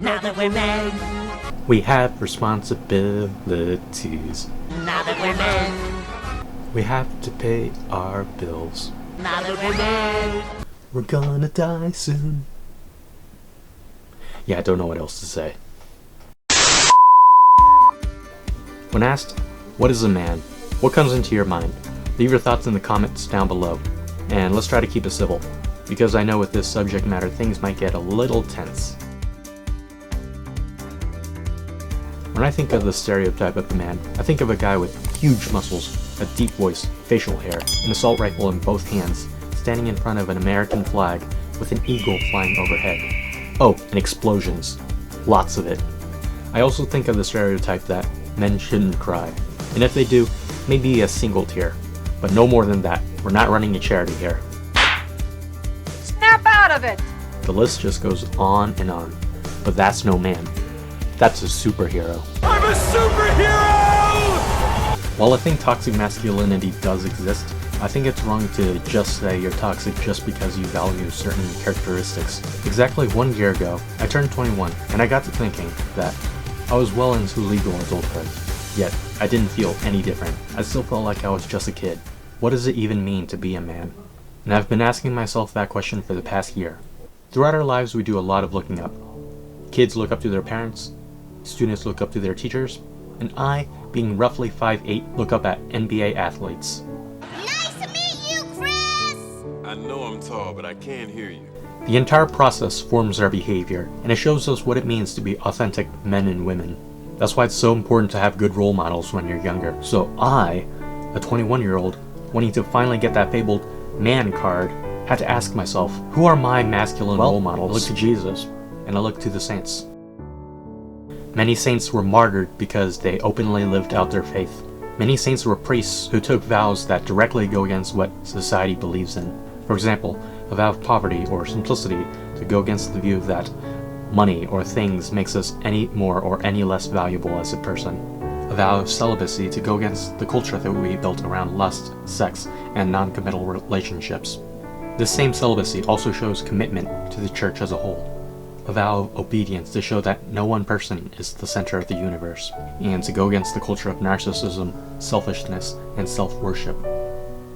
Now that we're men. We have responsibilities. Now that we're men. We have to pay our bills. Now that we're men. We're gonna die soon. Yeah, I don't know what else to say. When asked, what is a man? What comes into your mind? Leave your thoughts in the comments down below. And let's try to keep it civil, because I know with this subject matter things might get a little tense. When I think of the stereotype of a man, I think of a guy with huge muscles, a deep voice, facial hair, an assault rifle in both hands, standing in front of an American flag with an eagle flying overhead. Oh, and explosions. Lots of it. I also think of the stereotype that men shouldn't cry, and if they do, maybe a single tear. But no more than that. We're not running a charity here. Snap out of it! The list just goes on and on. But that's no man. That's a superhero. I'm a superhero! While I think toxic masculinity does exist, I think it's wrong to just say you're toxic just because you value certain characteristics. Exactly 1 year ago, I turned 21, and I got to thinking that I was well into legal adulthood. Yet, I didn't feel any different. I still felt like I was just a kid. What does it even mean to be a man? And I've been asking myself that question for the past year. Throughout our lives, we do a lot of looking up. Kids look up to their parents, students look up to their teachers, and I, being roughly 5'8", look up at NBA athletes. Nice to meet you, Chris! I know I'm tall, but I can't hear you. The entire process forms our behavior, and it shows us what it means to be authentic men and women. That's why it's so important to have good role models when you're younger. So I, a 21-year-old, wanting to finally get that fabled man card, had to ask myself, who are my masculine role models? I look to Jesus, and I look to the saints. Many saints were martyred because they openly lived out their faith. Many saints were priests who took vows that directly go against what society believes in. For example, a vow of poverty or simplicity to go against the view that money or things makes us any more or any less valuable as a person. A vow of celibacy to go against the culture that we built around lust, sex, and non-committal relationships. This same celibacy also shows commitment to the church as a whole. A vow of obedience to show that no one person is the center of the universe, and to go against the culture of narcissism, selfishness, and self-worship.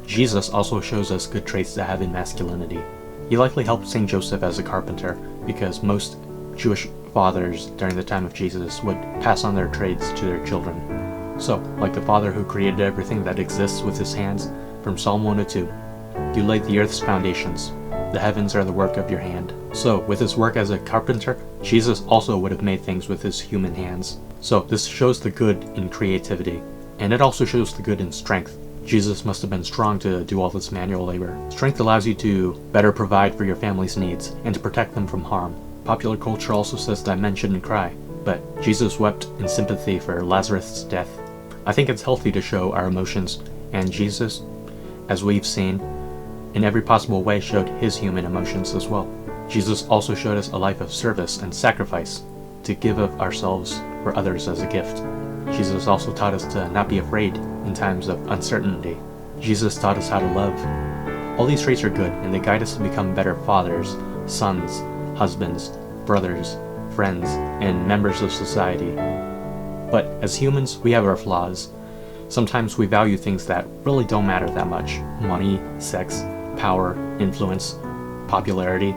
Jesus also shows us good traits to have in masculinity. He likely helped St. Joseph as a carpenter, because most Jewish fathers during the time of Jesus would pass on their trades to their children. So, like the Father who created everything that exists with his hands, from Psalm 102, you laid the earth's foundations. The heavens are the work of your hand. So, with his work as a carpenter, Jesus also would have made things with his human hands. So, this shows the good in creativity, and it also shows the good in strength. Jesus must have been strong to do all this manual labor. Strength allows you to better provide for your family's needs, and to protect them from harm. Popular culture also says that men shouldn't cry, but Jesus wept in sympathy for Lazarus' death. I think it's healthy to show our emotions, and Jesus, as we've seen, in every possible way showed his human emotions as well. Jesus also showed us a life of service and sacrifice, to give of ourselves for others as a gift. Jesus also taught us to not be afraid in times of uncertainty. Jesus taught us how to love. All these traits are good, and they guide us to become better fathers, sons, husbands, brothers, friends, and members of society. But as humans, we have our flaws. Sometimes we value things that really don't matter that much. Money, sex, power, influence, popularity.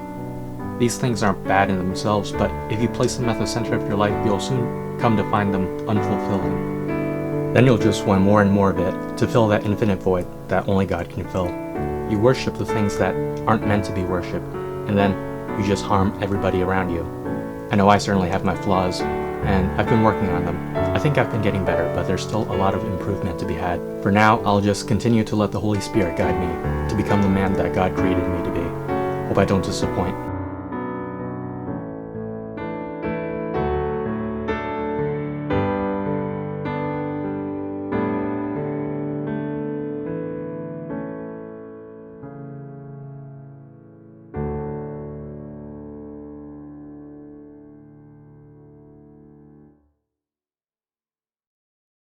These things aren't bad in themselves, but if you place them at the center of your life, you'll soon come to find them unfulfilling. Then you'll just want more and more of it to fill that infinite void that only God can fill. You worship the things that aren't meant to be worshipped, and then you just harm everybody around you. I know I certainly have my flaws, and I've been working on them. I think I've been getting better, but there's still a lot of improvement to be had. For now, I'll just continue to let the Holy Spirit guide me to become the man that God created me to be. Hope I don't disappoint.